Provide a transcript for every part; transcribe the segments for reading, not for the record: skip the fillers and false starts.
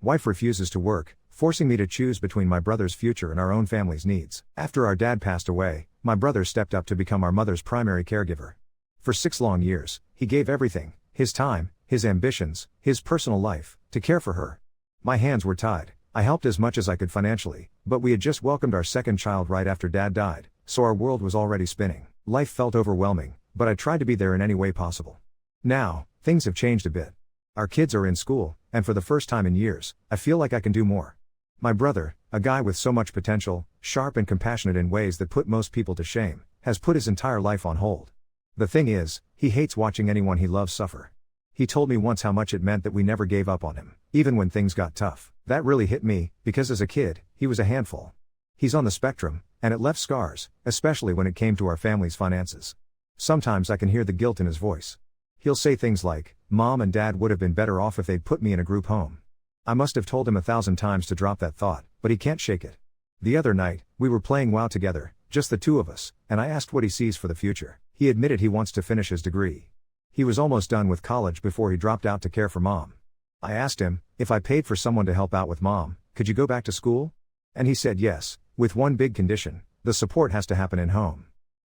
Wife refuses to work, forcing me to choose between my brother's future and our own family's needs. After our dad passed away, my brother stepped up to become our mother's primary caregiver. For 6 long years, he gave everything, his time, his ambitions, his personal life, to care for her. My hands were tied. I helped as much as I could financially, but we had just welcomed our second child right after Dad died, so our world was already spinning. Life felt overwhelming, but I tried to be there in any way possible. Now, things have changed a bit. Our kids are in school, and for the first time in years, I feel like I can do more. My brother, a guy with so much potential, sharp and compassionate in ways that put most people to shame, has put his entire life on hold. The thing is, he hates watching anyone he loves suffer. He told me once how much it meant that we never gave up on him, even when things got tough. That really hit me, because as a kid, he was a handful. He's on the spectrum, and it left scars, especially when it came to our family's finances. Sometimes I can hear the guilt in his voice. He'll say things like, "Mom and Dad would have been better off if they'd put me in a group home." I must have told him 1,000 times to drop that thought, but he can't shake it. The other night, we were playing WoW together, just the two of us, and I asked what he sees for the future. He admitted he wants to finish his degree. He was almost done with college before he dropped out to care for Mom. I asked him, if I paid for someone to help out with Mom, could you go back to school? And he said yes, with one big condition: the support has to happen in home.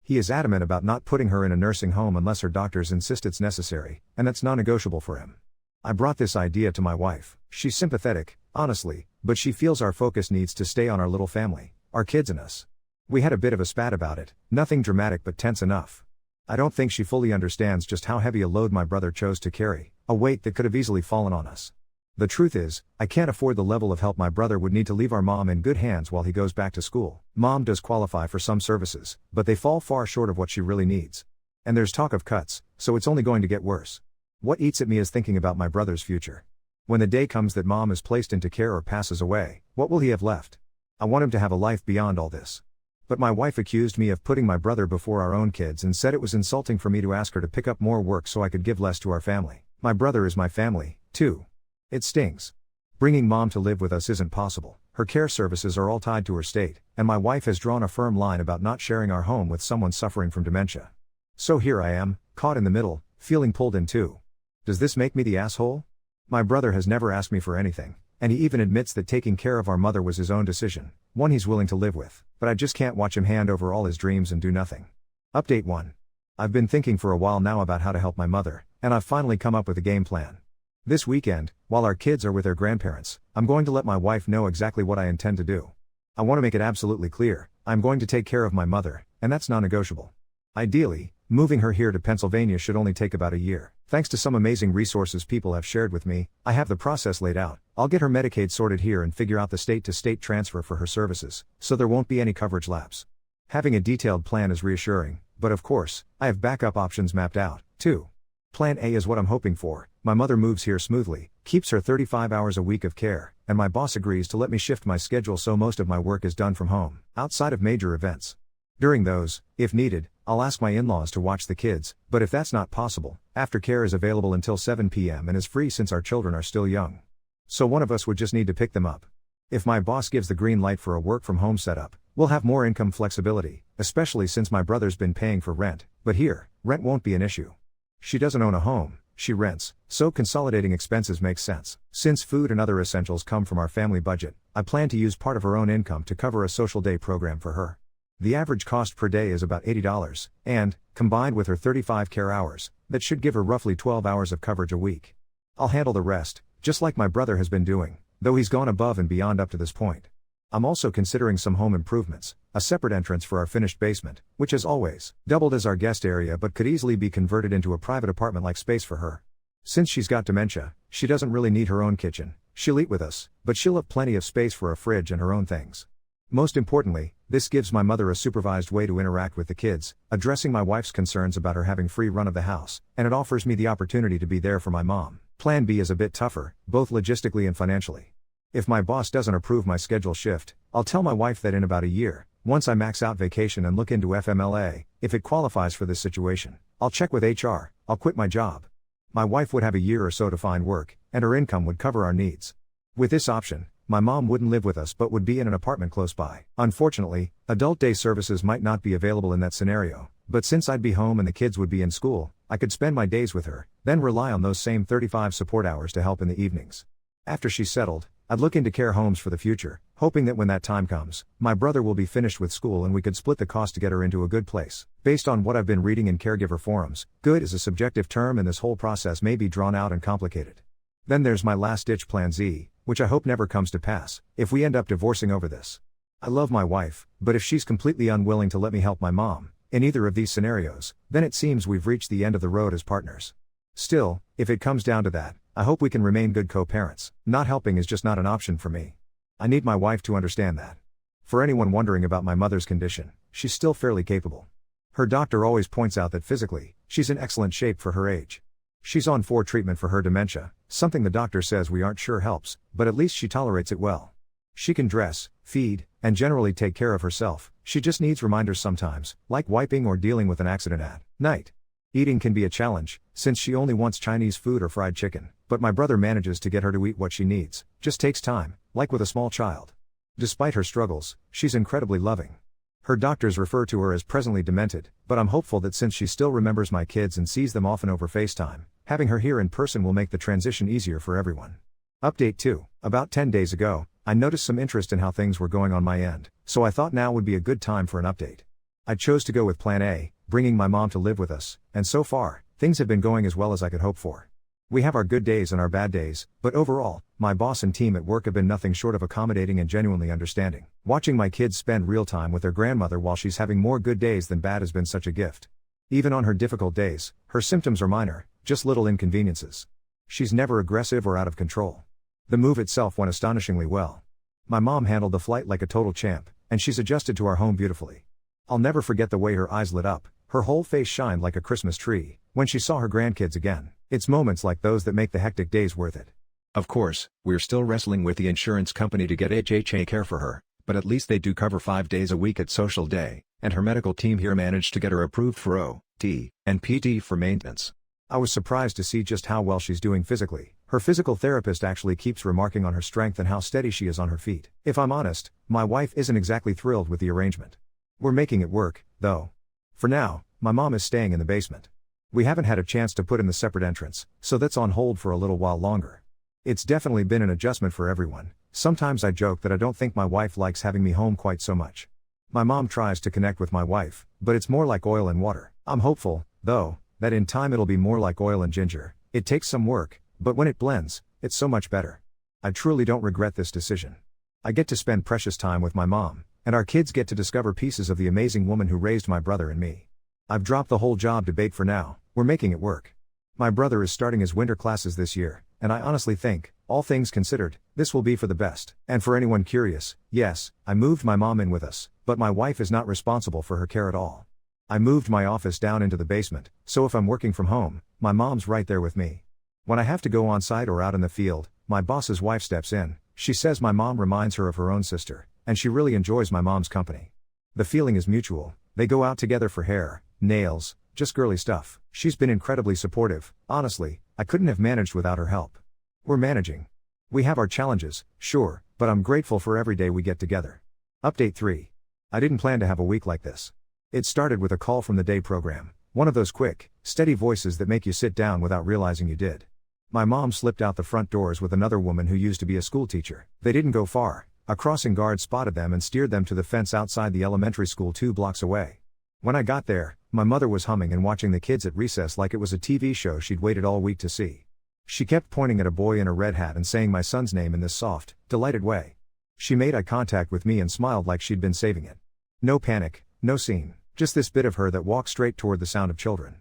He is adamant about not putting her in a nursing home unless her doctors insist it's necessary, and that's non-negotiable for him. I brought this idea to my wife. She's sympathetic, honestly, but she feels our focus needs to stay on our little family, our kids and us. We had a bit of a spat about it, nothing dramatic but tense enough. I don't think she fully understands just how heavy a load my brother chose to carry, a weight that could have easily fallen on us. The truth is, I can't afford the level of help my brother would need to leave our mom in good hands while he goes back to school. Mom does qualify for some services, but they fall far short of what she really needs. And there's talk of cuts, so it's only going to get worse. What eats at me is thinking about my brother's future. When the day comes that Mom is placed into care or passes away, what will he have left? I want him to have a life beyond all this. But my wife accused me of putting my brother before our own kids and said it was insulting for me to ask her to pick up more work so I could give less to our family. My brother is my family, too. It stings. Bringing Mom to live with us isn't possible. Her care services are all tied to her state, and my wife has drawn a firm line about not sharing our home with someone suffering from dementia. So here I am, caught in the middle, feeling pulled in two. Does this make me the asshole? My brother has never asked me for anything, and he even admits that taking care of our mother was his own decision, one he's willing to live with, but I just can't watch him hand over all his dreams and do nothing. Update 1. I've been thinking for a while now about how to help my mother, and I've finally come up with a game plan. This weekend, while our kids are with their grandparents, I'm going to let my wife know exactly what I intend to do. I want to make it absolutely clear, I'm going to take care of my mother, and that's non-negotiable. Ideally, moving her here to Pennsylvania should only take about a year. Thanks to some amazing resources people have shared with me, I have the process laid out. I'll get her Medicaid sorted here and figure out the state-to-state transfer for her services, so there won't be any coverage lapse. Having a detailed plan is reassuring, but of course, I have backup options mapped out, too. Plan A is what I'm hoping for. My mother moves here smoothly, keeps her 35 hours a week of care, and my boss agrees to let me shift my schedule so most of my work is done from home, outside of major events. During those, if needed, I'll ask my in-laws to watch the kids, but if that's not possible, aftercare is available until 7 p.m. and is free since our children are still young. So one of us would just need to pick them up. If my boss gives the green light for a work-from-home setup, we'll have more income flexibility, especially since my brother's been paying for rent, but here, rent won't be an issue. She doesn't own a home, she rents, so consolidating expenses makes sense. Since food and other essentials come from our family budget, I plan to use part of her own income to cover a social day program for her. The average cost per day is about $80, and, combined with her 35 care hours, that should give her roughly 12 hours of coverage a week. I'll handle the rest, just like my brother has been doing, though he's gone above and beyond up to this point. I'm also considering some home improvements, a separate entrance for our finished basement, which has always doubled as our guest area but could easily be converted into a private apartment-like space for her. Since she's got dementia, she doesn't really need her own kitchen. She'll eat with us, but she'll have plenty of space for a fridge and her own things. Most importantly, this gives my mother a supervised way to interact with the kids, addressing my wife's concerns about her having free run of the house, and it offers me the opportunity to be there for my mom. Plan B is a bit tougher, both logistically and financially. If my boss doesn't approve my schedule shift, I'll tell my wife that in about a year, once I max out vacation and look into FMLA, if it qualifies for this situation, I'll check with HR, I'll quit my job. My wife would have a year or so to find work, and her income would cover our needs. With this option, my mom wouldn't live with us but would be in an apartment close by. Unfortunately, adult day services might not be available in that scenario, but since I'd be home and the kids would be in school, I could spend my days with her, then rely on those same 35 support hours to help in the evenings. After she's settled, I'd look into care homes for the future, hoping that when that time comes, my brother will be finished with school and we could split the cost to get her into a good place. Based on what I've been reading in caregiver forums, good is a subjective term and this whole process may be drawn out and complicated. Then there's my last-ditch plan Z, which I hope never comes to pass, if we end up divorcing over this. I love my wife, but if she's completely unwilling to let me help my mom, in either of these scenarios, then it seems we've reached the end of the road as partners. Still, if it comes down to that, I hope we can remain good co-parents. Not helping is just not an option for me. I need my wife to understand that. For anyone wondering about my mother's condition, she's still fairly capable. Her doctor always points out that physically, she's in excellent shape for her age. She's on 4 treatment for her dementia, something the doctor says we aren't sure helps, but at least she tolerates it well. She can dress, feed, and generally take care of herself. She just needs reminders sometimes, like wiping or dealing with an accident at night. Eating can be a challenge, since she only wants Chinese food or fried chicken, but my brother manages to get her to eat what she needs, just takes time, like with a small child. Despite her struggles, she's incredibly loving. Her doctors refer to her as presently demented, but I'm hopeful that since she still remembers my kids and sees them often over FaceTime, having her here in person will make the transition easier for everyone. Update 2. About 10 days ago, I noticed some interest in how things were going on my end, so I thought now would be a good time for an update. I chose to go with Plan A, bringing my mom to live with us, and so far, things have been going as well as I could hope for. We have our good days and our bad days, but overall, my boss and team at work have been nothing short of accommodating and genuinely understanding. Watching my kids spend real time with their grandmother while she's having more good days than bad has been such a gift. Even on her difficult days, her symptoms are minor, just little inconveniences. She's never aggressive or out of control. The move itself went astonishingly well. My mom handled the flight like a total champ, and she's adjusted to our home beautifully. I'll never forget the way her eyes lit up, her whole face shined like a Christmas tree, when she saw her grandkids again. It's moments like those that make the hectic days worth it. Of course, we're still wrestling with the insurance company to get HHA care for her, but at least they do cover 5 days a week at Social Day, and her medical team here managed to get her approved for OT and PT for maintenance. I was surprised to see just how well she's doing physically. Her physical therapist actually keeps remarking on her strength and how steady she is on her feet. If I'm honest, my wife isn't exactly thrilled with the arrangement. We're making it work, though. For now, my mom is staying in the basement. We haven't had a chance to put in the separate entrance, so that's on hold for a little while longer. It's definitely been an adjustment for everyone. Sometimes I joke that I don't think my wife likes having me home quite so much. My mom tries to connect with my wife, but it's more like oil and water. I'm hopeful, though, that in time it'll be more like oil and ginger. It takes some work, but when it blends, it's so much better. I truly don't regret this decision. I get to spend precious time with my mom, and our kids get to discover pieces of the amazing woman who raised my brother and me. I've dropped the whole job debate for now. We're making it work. My brother is starting his winter classes this year, and I honestly think, all things considered, this will be for the best. And for anyone curious, yes, I moved my mom in with us, but my wife is not responsible for her care at all. I moved my office down into the basement, so if I'm working from home, my mom's right there with me. When I have to go on site or out in the field, my boss's wife steps in. She says my mom reminds her of her own sister, and she really enjoys my mom's company. The feeling is mutual. They go out together for hair, nails, just girly stuff. She's been incredibly supportive. Honestly, I couldn't have managed without her help. We're managing. We have our challenges, sure, but I'm grateful for every day we get together. Update 3. I didn't plan to have a week like this. It started with a call from the day program, one of those quick, steady voices that make you sit down without realizing you did. My mom slipped out the front doors with another woman who used to be a school teacher. They didn't go far. A crossing guard spotted them and steered them to the fence outside the elementary school 2 blocks away. When I got there, my mother was humming and watching the kids at recess like it was a TV show she'd waited all week to see. She kept pointing at a boy in a red hat and saying my son's name in this soft, delighted way. She made eye contact with me and smiled like she'd been saving it. No panic, no scene, just this bit of her that walked straight toward the sound of children.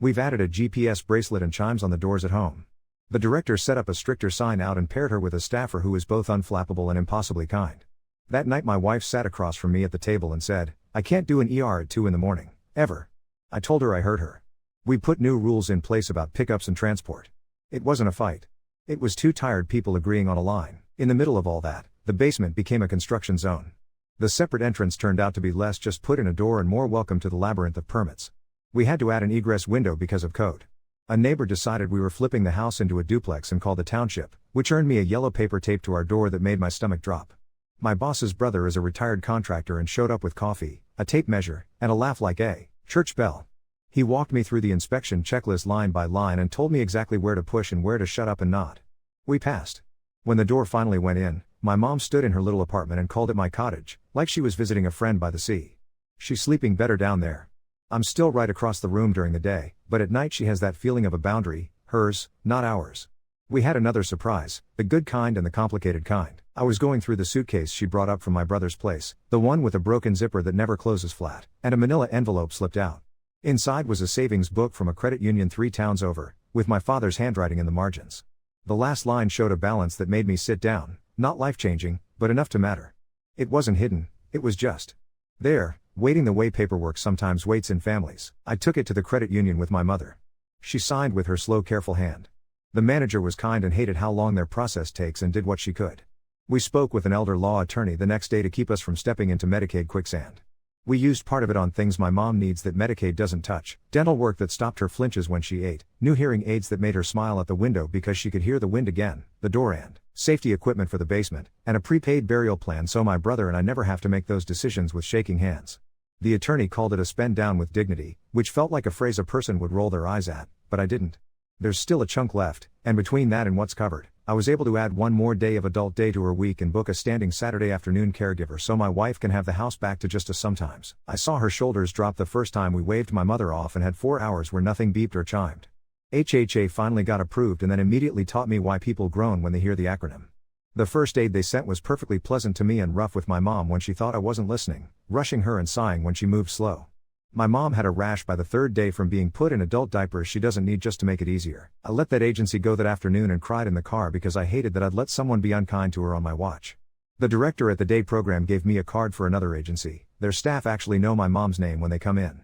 We've added a GPS bracelet and chimes on the doors at home. The director set up a stricter sign out and paired her with a staffer who is both unflappable and impossibly kind. That night my wife sat across from me at the table and said, "I can't do an ER at 2 in the morning, ever." I told her I heard her. We put new rules in place about pickups and transport. It wasn't a fight. It was 2 tired people agreeing on a line. In the middle of all that, the basement became a construction zone. The separate entrance turned out to be less just put in a door and more welcome to the labyrinth of permits. We had to add an egress window because of code. A neighbor decided we were flipping the house into a duplex and called the township, which earned me a yellow paper taped to our door that made my stomach drop. My boss's brother is a retired contractor and showed up with coffee, a tape measure, and a laugh like a church bell. He walked me through the inspection checklist line by line and told me exactly where to push and where to shut up and nod. We passed. When the door finally went in, my mom stood in her little apartment and called it my cottage, like she was visiting a friend by the sea. She's sleeping better down there. I'm still right across the room during the day, but at night she has that feeling of a boundary, hers, not ours. We had another surprise, the good kind and the complicated kind. I was going through the suitcase she brought up from my brother's place, the one with a broken zipper that never closes flat, and a manila envelope slipped out. Inside was a savings book from a credit union 3 towns over, with my father's handwriting in the margins. The last line showed a balance that made me sit down, not life-changing, but enough to matter. It wasn't hidden, it was just there, waiting the way paperwork sometimes waits in families. I took it to the credit union with my mother. She signed with her slow, careful hand. The manager was kind and hated how long their process takes and did what she could. We spoke with an elder law attorney the next day to keep us from stepping into Medicaid quicksand. We used part of it on things my mom needs that Medicaid doesn't touch, dental work that stopped her flinches when she ate, new hearing aids that made her smile at the window because she could hear the wind again, the door and safety equipment for the basement, and a prepaid burial plan so my brother and I never have to make those decisions with shaking hands. The attorney called it a spend down with dignity, which felt like a phrase a person would roll their eyes at, but I didn't. There's still a chunk left, and between that and what's covered, I was able to add one more day of adult day to her week and book a standing Saturday afternoon caregiver so my wife can have the house back to just a sometimes. I saw her shoulders drop the first time we waved my mother off and had 4 hours where nothing beeped or chimed. HHA finally got approved and then immediately taught me why people groan when they hear the acronym. The first aid they sent was perfectly pleasant to me and rough with my mom when she thought I wasn't listening, rushing her and sighing when she moved slow. My mom had a rash by the 3rd day from being put in adult diapers she doesn't need just to make it easier. I let that agency go that afternoon and cried in the car because I hated that I'd let someone be unkind to her on my watch. The director at the day program gave me a card for another agency. Their staff actually know my mom's name when they come in.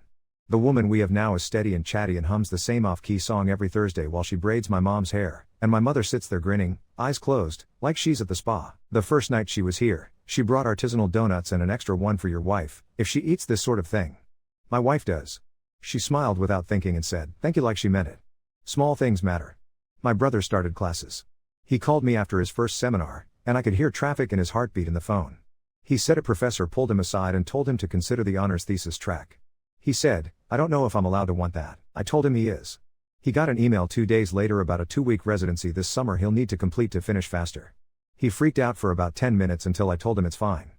The woman we have now is steady and chatty and hums the same off-key song every Thursday while she braids my mom's hair, and my mother sits there grinning, eyes closed, like she's at the spa. The first night she was here, she brought artisanal donuts and an extra one for your wife, if she eats this sort of thing. My wife does. She smiled without thinking and said, "Thank you," like she meant it. Small things matter. My brother started classes. He called me after his first seminar, and I could hear traffic in his heartbeat in the phone. He said a professor pulled him aside and told him to consider the honors thesis track. He said, "I don't know if I'm allowed to want that." I told him he is. He got an email 2 days later about a 2-week residency this summer he'll need to complete to finish faster. He freaked out for about 10 minutes until I told him it's fine.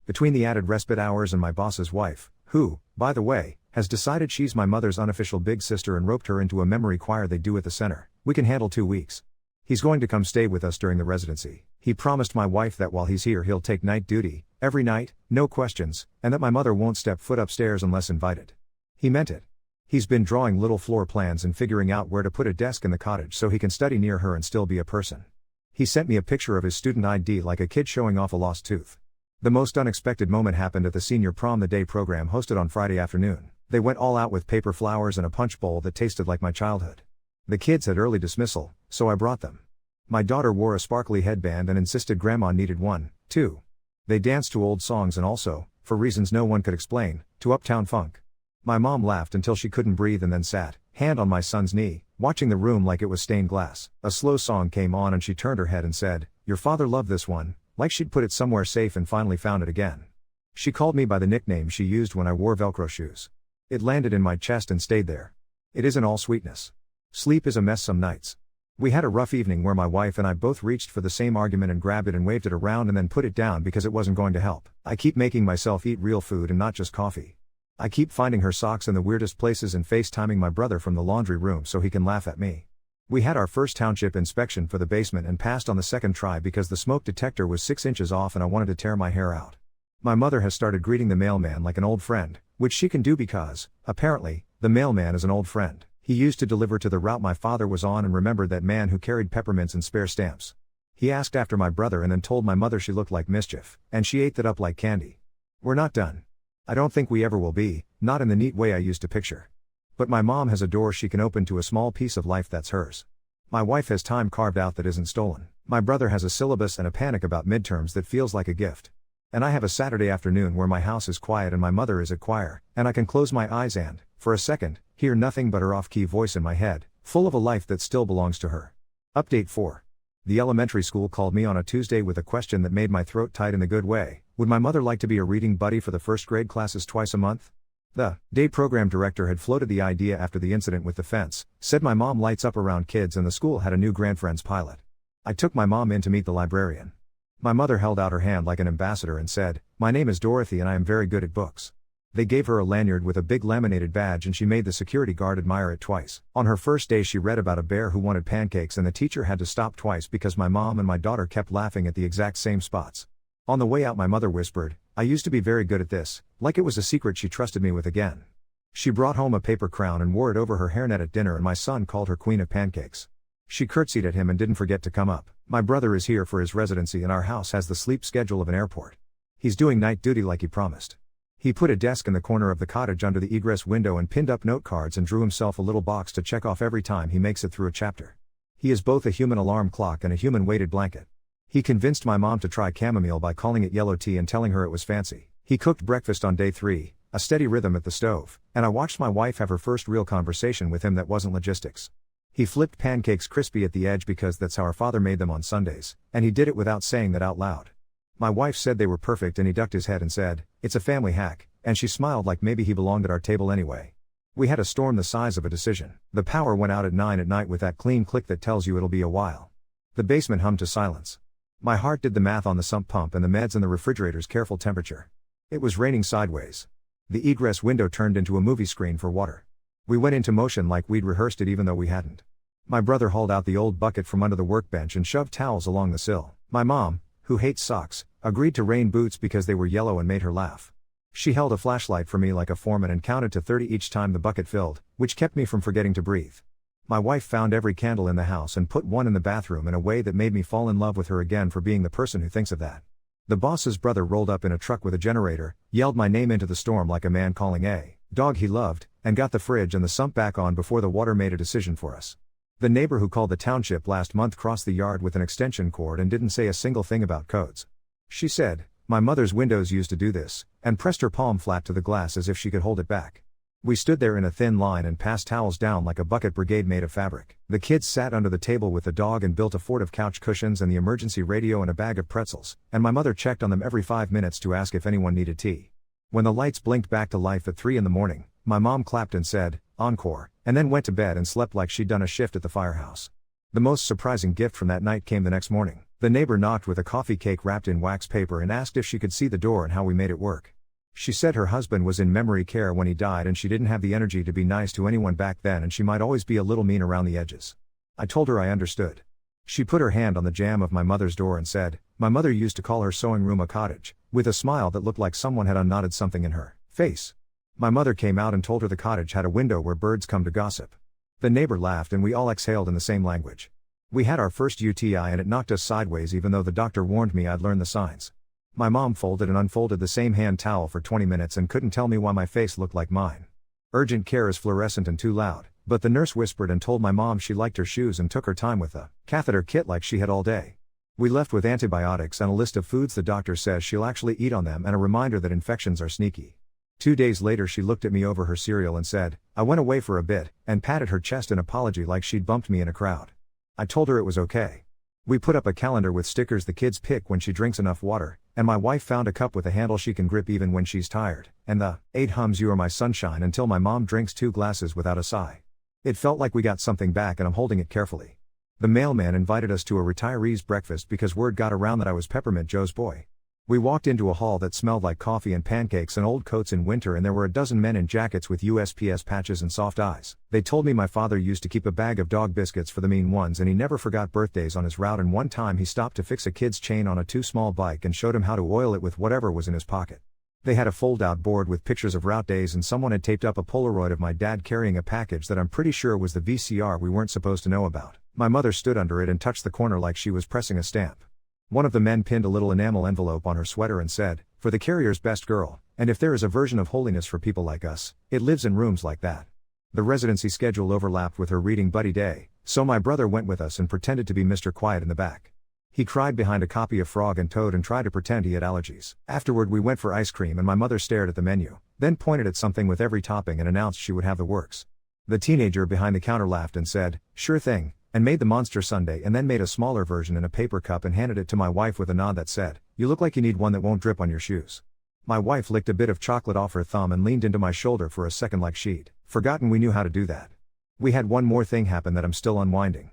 Between the added respite hours and my boss's wife, who, by the way, has decided she's my mother's unofficial big sister and roped her into a memory choir they do at the center, we can handle 2 weeks. He's going to come stay with us during the residency. He promised my wife that while he's here he'll take night duty, every night, no questions, and that my mother won't step foot upstairs unless invited. He meant it. He's been drawing little floor plans and figuring out where to put a desk in the cottage so he can study near her and still be a person. He sent me a picture of his student ID like a kid showing off a lost tooth. The most unexpected moment happened at the senior prom the day program hosted on Friday afternoon. They went all out with paper flowers and a punch bowl that tasted like my childhood. The kids had early dismissal, so I brought them. My daughter wore a sparkly headband and insisted grandma needed one, too. They danced to old songs and also, for reasons no one could explain, to Uptown Funk. My mom laughed until she couldn't breathe and then sat, hand on my son's knee, watching the room like it was stained glass. A slow song came on and she turned her head and said, "Your father loved this one," like she'd put it somewhere safe and finally found it again. She called me by the nickname she used when I wore Velcro shoes. It landed in my chest and stayed there. It isn't all sweetness. Sleep is a mess some nights. We had a rough evening where my wife and I both reached for the same argument and grabbed it and waved it around and then put it down because it wasn't going to help. I keep making myself eat real food and not just coffee. I keep finding her socks in the weirdest places and FaceTiming my brother from the laundry room so he can laugh at me. We had our first township inspection for the basement and passed on the second try because the smoke detector was 6 inches off and I wanted to tear my hair out. My mother has started greeting the mailman like an old friend, which she can do because, apparently, the mailman is an old friend. He used to deliver to the route my father was on and remembered that man who carried peppermints and spare stamps. He asked after my brother and then told my mother she looked like mischief, and she ate that up like candy. We're not done. I don't think we ever will be, not in the neat way I used to picture. But my mom has a door she can open to a small piece of life that's hers. My wife has time carved out that isn't stolen. My brother has a syllabus and a panic about midterms that feels like a gift. And I have a Saturday afternoon where my house is quiet and my mother is at choir, and I can close my eyes and, for a second, hear nothing but her off-key voice in my head, full of a life that still belongs to her. Update 4. The elementary school called me on a Tuesday with a question that made my throat tight in the good way. Would my mother like to be a reading buddy for the first grade classes twice a month? The day program director had floated the idea after the incident with the fence, said my mom lights up around kids and the school had a new grandfriends pilot. I took my mom in to meet the librarian. My mother held out her hand like an ambassador and said, "My name is Dorothy and I am very good at books." They gave her a lanyard with a big laminated badge and she made the security guard admire it twice. On her first day she read about a bear who wanted pancakes and the teacher had to stop twice because my mom and my daughter kept laughing at the exact same spots. On the way out my mother whispered, "I used to be very good at this," like it was a secret she trusted me with again. She brought home a paper crown and wore it over her hairnet at dinner and my son called her Queen of Pancakes. She curtsied at him and didn't forget to come up. My brother is here for his residency and our house has the sleep schedule of an airport. He's doing night duty like he promised. He put a desk in the corner of the cottage under the egress window and pinned up note cards and drew himself a little box to check off every time he makes it through a chapter. He is both a human alarm clock and a human weighted blanket. He convinced my mom to try chamomile by calling it yellow tea and telling her it was fancy. He cooked breakfast on day 3, a steady rhythm at the stove, and I watched my wife have her first real conversation with him that wasn't logistics. He flipped pancakes crispy at the edge because that's how our father made them on Sundays, and he did it without saying that out loud. My wife said they were perfect and he ducked his head and said, "It's a family hack," and she smiled like maybe he belonged at our table anyway. We had a storm the size of a decision. The power went out at 9 at night with that clean click that tells you it'll be a while. The basement hummed to silence. My heart did the math on the sump pump and the meds and the refrigerator's careful temperature. It was raining sideways. The egress window turned into a movie screen for water. We went into motion like we'd rehearsed it even though we hadn't. My brother hauled out the old bucket from under the workbench and shoved towels along the sill. My mom, who hates socks, agreed to rain boots because they were yellow and made her laugh. She held a flashlight for me like a foreman and counted to 30 each time the bucket filled, which kept me from forgetting to breathe. My wife found every candle in the house and put one in the bathroom in a way that made me fall in love with her again for being the person who thinks of that. The boss's brother rolled up in a truck with a generator, yelled my name into the storm like a man calling a dog he loved, and got the fridge and the sump back on before the water made a decision for us. The neighbor who called the township last month crossed the yard with an extension cord and didn't say a single thing about codes. She said, "My mother's windows used to do this," and pressed her palm flat to the glass as if she could hold it back. We stood there in a thin line and passed towels down like a bucket brigade made of fabric. The kids sat under the table with the dog and built a fort of couch cushions and the emergency radio and a bag of pretzels, and my mother checked on them every 5 minutes to ask if anyone needed tea. When the lights blinked back to life at 3 in the morning, my mom clapped and said, "Encore," and then went to bed and slept like she'd done a shift at the firehouse. The most surprising gift from that night came the next morning. The neighbor knocked with a coffee cake wrapped in wax paper and asked if she could see the door and how we made it work. She said her husband was in memory care when he died and she didn't have the energy to be nice to anyone back then and she might always be a little mean around the edges. I told her I understood. She put her hand on the jamb of my mother's door and said, "My mother used to call her sewing room a cottage," with a smile that looked like someone had unknotted something in her face. My mother came out and told her the cottage had a window where birds come to gossip. The neighbor laughed and we all exhaled in the same language. We had our first UTI and it knocked us sideways even though the doctor warned me I'd learn the signs. My mom folded and unfolded the same hand towel for 20 minutes and couldn't tell me why my face looked like mine. Urgent care is fluorescent and too loud, but the nurse whispered and told my mom she liked her shoes and took her time with the catheter kit like she had all day. We left with antibiotics and a list of foods the doctor says she'll actually eat on them and a reminder that infections are sneaky. 2 days later she looked at me over her cereal and said, "I went away for a bit," and patted her chest in apology like she'd bumped me in a crowd. I told her it was okay. We put up a calendar with stickers the kids pick when she drinks enough water, and my wife found a cup with a handle she can grip even when she's tired, and the 8 hums "You Are My Sunshine" until my mom drinks 2 glasses without a sigh. It felt like we got something back and I'm holding it carefully. The mailman invited us to a retirees breakfast because word got around that I was Peppermint Joe's boy. We walked into a hall that smelled like coffee and pancakes and old coats in winter and there were a dozen men in jackets with USPS patches and soft eyes. They told me my father used to keep a bag of dog biscuits for the mean ones and he never forgot birthdays on his route and one time he stopped to fix a kid's chain on a too small bike and showed him how to oil it with whatever was in his pocket. They had a fold-out board with pictures of route days and someone had taped up a Polaroid of my dad carrying a package that I'm pretty sure was the VCR we weren't supposed to know about. My mother stood under it and touched the corner like she was pressing a stamp. One of the men pinned a little enamel envelope on her sweater and said, "For the carrier's best girl, and if there is a version of holiness for people like us, it lives in rooms like that." The residency schedule overlapped with her reading buddy day, so my brother went with us and pretended to be Mr. Quiet in the back. He cried behind a copy of Frog and Toad and tried to pretend he had allergies. Afterward we went for ice cream and my mother stared at the menu, then pointed at something with every topping and announced she would have the works. The teenager behind the counter laughed and said, "Sure thing," and made the monster sundae and then made a smaller version in a paper cup and handed it to my wife with a nod that said, "You look like you need one that won't drip on your shoes." My wife licked a bit of chocolate off her thumb and leaned into my shoulder for a second like she'd forgotten we knew how to do that. We had one more thing happen that I'm still unwinding.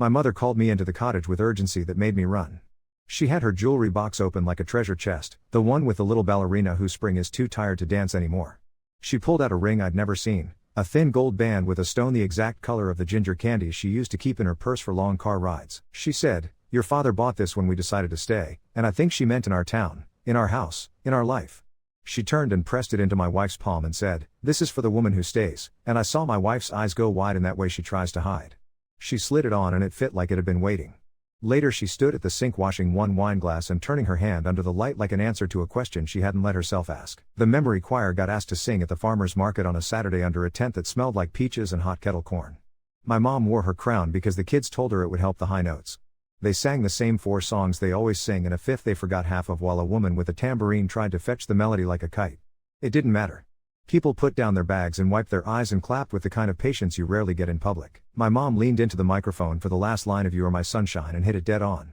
My mother called me into the cottage with urgency that made me run. She had her jewelry box open like a treasure chest, the one with the little ballerina whose spring is too tired to dance anymore. She pulled out a ring I'd never seen, a thin gold band with a stone the exact color of the ginger candy she used to keep in her purse for long car rides. She said, "Your father bought this when we decided to stay," and I think she meant in our town, in our house, in our life. She turned and pressed it into my wife's palm and said, "This is for the woman who stays," and I saw my wife's eyes go wide in that way she tries to hide. She slid it on and it fit like it had been waiting. Later she stood at the sink washing one wine glass and turning her hand under the light like an answer to a question she hadn't let herself ask. The memory choir got asked to sing at the farmer's market on a Saturday under a tent that smelled like peaches and hot kettle corn. My mom wore her crown because the kids told her it would help the high notes. They sang the same 4 songs they always sing and a fifth they forgot half of while a woman with a tambourine tried to fetch the melody like a kite. It didn't matter. People put down their bags and wiped their eyes and clapped with the kind of patience you rarely get in public. My mom leaned into the microphone for the last line of "You Are My Sunshine" and hit it dead on.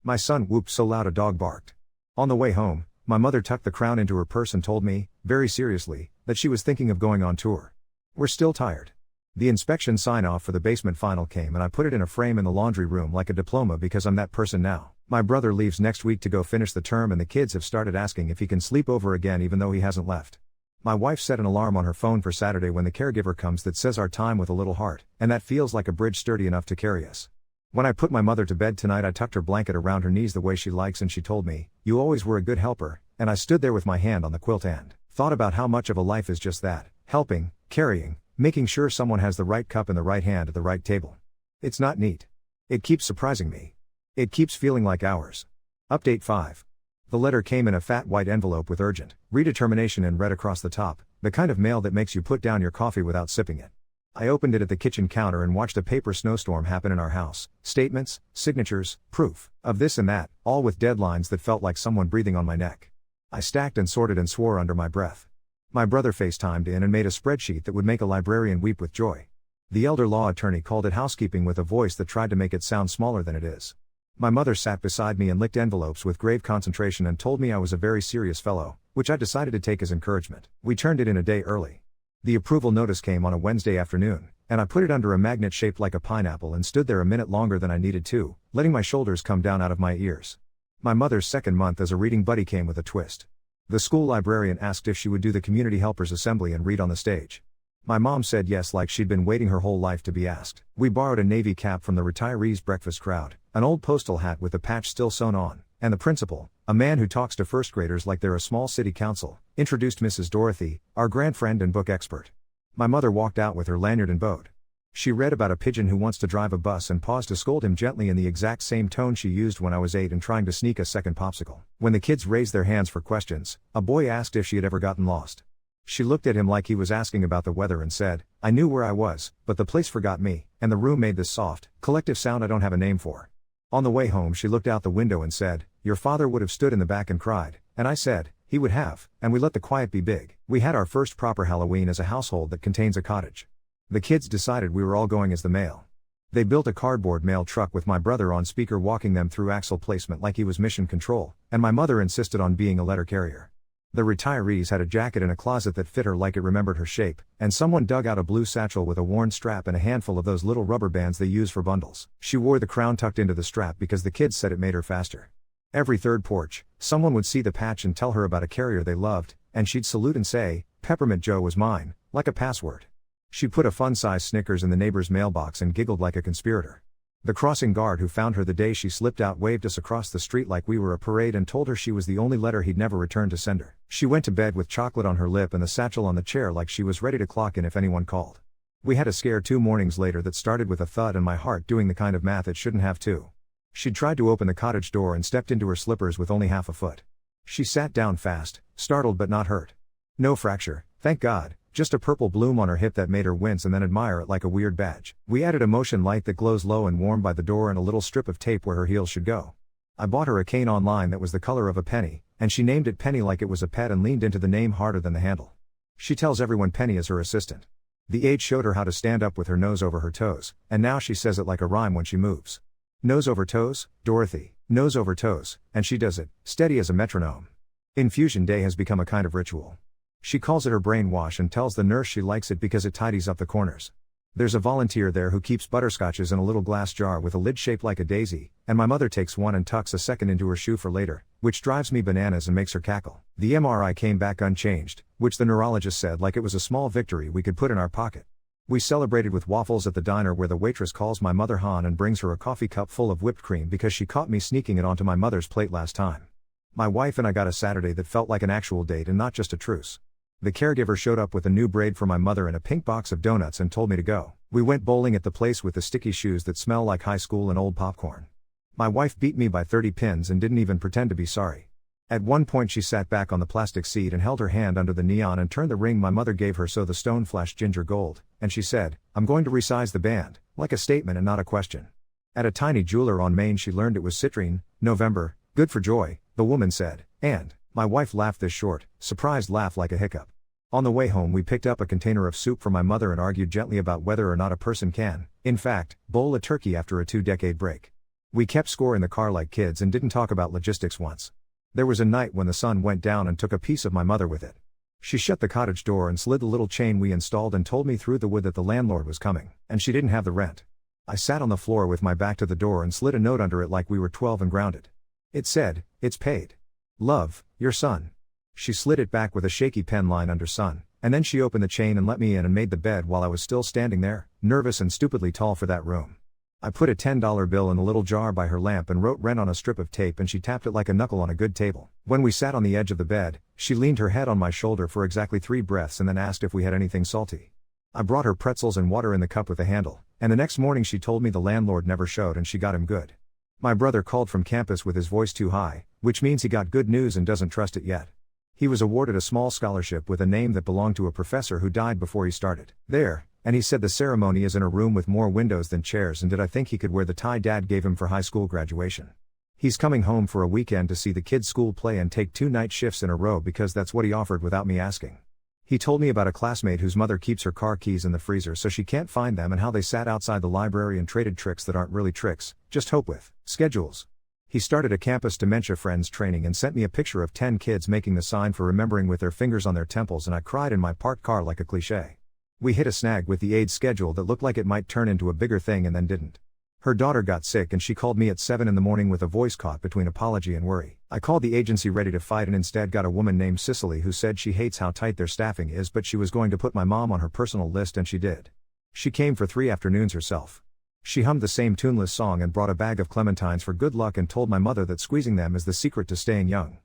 My son whooped so loud a dog barked. On the way home, my mother tucked the crown into her purse and told me, very seriously, that she was thinking of going on tour. We're still tired. The inspection sign-off for the basement final came and I put it in a frame in the laundry room like a diploma because I'm that person now. My brother leaves next week to go finish the term and the kids have started asking if he can sleep over again even though he hasn't left. My wife set an alarm on her phone for Saturday when the caregiver comes that says our time with a little heart, and that feels like a bridge sturdy enough to carry us. When I put my mother to bed tonight I tucked her blanket around her knees the way she likes and she told me, "You always were a good helper," and I stood there with my hand on the quilt and thought about how much of a life is just that, helping, carrying, making sure someone has the right cup in the right hand at the right table. It's not neat. It keeps surprising me. It keeps feeling like hours. Update 5. The letter came in a fat white envelope with urgent redetermination and read across the top, the kind of mail that makes you put down your coffee without sipping it. I opened it at the kitchen counter and watched a paper snowstorm happen in our house. Statements, signatures, proof of this and that, all with deadlines that felt like someone breathing on my neck. I stacked and sorted and swore under my breath. My brother FaceTimed in and made a spreadsheet that would make a librarian weep with joy. The elder law attorney called it housekeeping with a voice that tried to make it sound smaller than it is. My mother sat beside me and licked envelopes with grave concentration and told me I was a very serious fellow, which I decided to take as encouragement. We turned it in a day early. The approval notice came on a Wednesday afternoon, and I put it under a magnet shaped like a pineapple and stood there a minute longer than I needed to, letting my shoulders come down out of my ears. My mother's second month as a reading buddy came with a twist. The school librarian asked if she would do the community helpers assembly and read on the stage. My mom said yes like she'd been waiting her whole life to be asked. We borrowed a navy cap from the retirees' breakfast crowd, an old postal hat with the patch still sewn on, and the principal, a man who talks to first graders like they're a small city council, introduced Mrs. Dorothy, our grand friend and book expert. My mother walked out with her lanyard and bowed. She read about a pigeon who wants to drive a bus and paused to scold him gently in the exact same tone she used when I was 8 and trying to sneak a second popsicle. When the kids raised their hands for questions, a boy asked if she had ever gotten lost. She looked at him like he was asking about the weather and said, "I knew where I was, but the place forgot me," and the room made this soft, collective sound I don't have a name for. On the way home she looked out the window and said, "Your father would have stood in the back and cried," and I said, "He would have," and we let the quiet be big. We had our first proper Halloween as a household that contains a cottage. The kids decided we were all going as the mail. They built a cardboard mail truck with my brother on speaker walking them through axle placement like he was mission control, and my mother insisted on being a letter carrier. The retirees had a jacket in a closet that fit her like it remembered her shape, and someone dug out a blue satchel with a worn strap and a handful of those little rubber bands they use for bundles. She wore the crown tucked into the strap because the kids said it made her faster. Every third porch, someone would see the patch and tell her about a carrier they loved, and she'd salute and say, "Peppermint Joe was mine," like a password. She put a fun-sized Snickers in the neighbor's mailbox and giggled like a conspirator. The crossing guard who found her the day she slipped out waved us across the street like we were a parade and told her she was the only letter he'd never returned to send her. She went to bed with chocolate on her lip and the satchel on the chair like she was ready to clock in if anyone called. We had a scare 2 mornings later that started with a thud and my heart doing the kind of math it shouldn't have to. She'd tried to open the cottage door and stepped into her slippers with only half a foot. She sat down fast, startled but not hurt. No fracture, thank God. Just a purple bloom on her hip that made her wince and then admire it like a weird badge. We added a motion light that glows low and warm by the door and a little strip of tape where her heels should go. I bought her a cane online that was the color of a penny, and she named it Penny like it was a pet and leaned into the name harder than the handle. She tells everyone Penny is her assistant. The aide showed her how to stand up with her nose over her toes, and now she says it like a rhyme when she moves. Nose over toes, Dorothy, nose over toes, and she does it, steady as a metronome. Infusion day has become a kind of ritual. She calls it her brainwash and tells the nurse she likes it because it tidies up the corners. There's a volunteer there who keeps butterscotches in a little glass jar with a lid shaped like a daisy, and my mother takes one and tucks a second into her shoe for later, which drives me bananas and makes her cackle. The MRI came back unchanged, which the neurologist said like it was a small victory we could put in our pocket. We celebrated with waffles at the diner where the waitress calls my mother Han and brings her a coffee cup full of whipped cream because she caught me sneaking it onto my mother's plate last time. My wife and I got a Saturday that felt like an actual date and not just a truce. The caregiver showed up with a new braid for my mother and a pink box of donuts and told me to go. We went bowling at the place with the sticky shoes that smell like high school and old popcorn. My wife beat me by 30 pins and didn't even pretend to be sorry. At one point she sat back on the plastic seat and held her hand under the neon and turned the ring my mother gave her so the stone flashed ginger gold, and she said, "I'm going to resize the band," like a statement and not a question. At a tiny jeweler on Main she learned it was citrine, November, good for joy, the woman said, and my wife laughed this short, surprised laugh like a hiccup. On the way home we picked up a container of soup for my mother and argued gently about whether or not a person can, in fact, bowl a turkey after a 2-decade break. We kept score in the car like kids and didn't talk about logistics once. There was a night when the sun went down and took a piece of my mother with it. She shut the cottage door and slid the little chain we installed and told me through the wood that the landlord was coming, and she didn't have the rent. I sat on the floor with my back to the door and slid a note under it like we were 12 and grounded. It said, "It's paid. Love, your son." She slid it back with a shaky pen line under son, and then she opened the chain and let me in and made the bed while I was still standing there, nervous and stupidly tall for that room. I put a $10 bill in the little jar by her lamp and wrote rent on a strip of tape and she tapped it like a knuckle on a good table. When we sat on the edge of the bed, she leaned her head on my shoulder for exactly 3 breaths and then asked if we had anything salty. I brought her pretzels and water in the cup with the handle, and the next morning she told me the landlord never showed and she got him good. My brother called from campus with his voice too high, which means he got good news and doesn't trust it yet. He was awarded a small scholarship with a name that belonged to a professor who died before he started there, and he said the ceremony is in a room with more windows than chairs and did I think he could wear the tie Dad gave him for high school graduation. He's coming home for a weekend to see the kids' school play and take 2 night shifts in a row because that's what he offered without me asking. He told me about a classmate whose mother keeps her car keys in the freezer so she can't find them and how they sat outside the library and traded tricks that aren't really tricks, just hope with schedules. He started a campus dementia friends training and sent me a picture of 10 kids making the sign for remembering with their fingers on their temples and I cried in my parked car like a cliché. We hit a snag with the aide's schedule that looked like it might turn into a bigger thing and then didn't. Her daughter got sick and she called me at 7 in the morning with a voice caught between apology and worry. I called the agency ready to fight and instead got a woman named Cicely who said she hates how tight their staffing is but she was going to put my mom on her personal list and she did. She came for 3 afternoons herself. She hummed the same tuneless song and brought a bag of clementines for good luck and told my mother that squeezing them is the secret to staying young.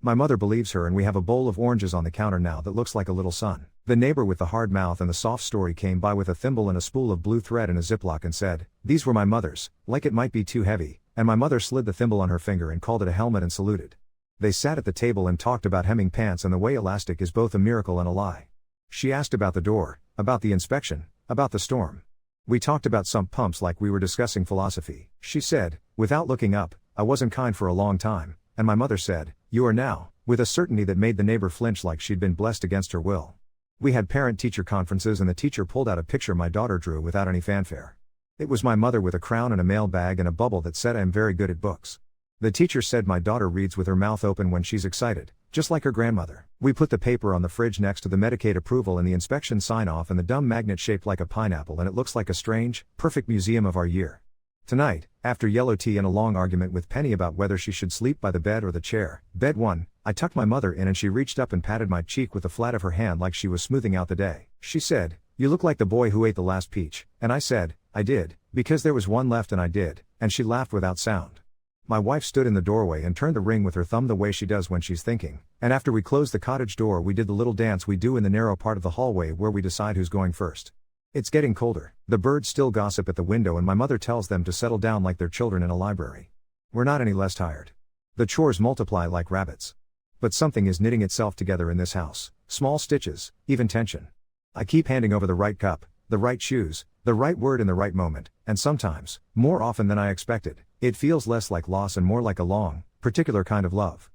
My mother believes her and we have a bowl of oranges on the counter now that looks like a little sun. The neighbor with the hard mouth and the soft story came by with a thimble and a spool of blue thread in a Ziploc and said, "These were my mother's, like it might be too heavy," and my mother slid the thimble on her finger and called it a helmet and saluted. They sat at the table and talked about hemming pants and the way elastic is both a miracle and a lie. She asked about the door, about the inspection, about the storm. We talked about sump pumps like we were discussing philosophy. She said, without looking up, "I wasn't kind for a long time," and my mother said, "You are now," with a certainty that made the neighbor flinch like she'd been blessed against her will. We had parent-teacher conferences and the teacher pulled out a picture my daughter drew without any fanfare. It was my mother with a crown and a mail bag and a bubble that said I am very good at books. The teacher said my daughter reads with her mouth open when she's excited, just like her grandmother. We put the paper on the fridge next to the Medicaid approval and the inspection sign-off and the dumb magnet shaped like a pineapple and it looks like a strange, perfect museum of our year. Tonight, after yellow tea and a long argument with Penny about whether she should sleep by the bed or the chair, bed 1, I tucked my mother in and she reached up and patted my cheek with the flat of her hand like she was smoothing out the day. She said, "You look like the boy who ate the last peach," and I said, "I did, because there was one left and I did," and she laughed without sound. My wife stood in the doorway and turned the ring with her thumb the way she does when she's thinking, and after we closed the cottage door we did the little dance we do in the narrow part of the hallway where we decide who's going first. It's getting colder. The birds still gossip at the window and my mother tells them to settle down like they're children in a library. We're not any less tired. The chores multiply like rabbits. But something is knitting itself together in this house. Small stitches, even tension. I keep handing over the right cup, the right shoes, the right word in the right moment, and sometimes, more often than I expected, it feels less like loss and more like a long, particular kind of love.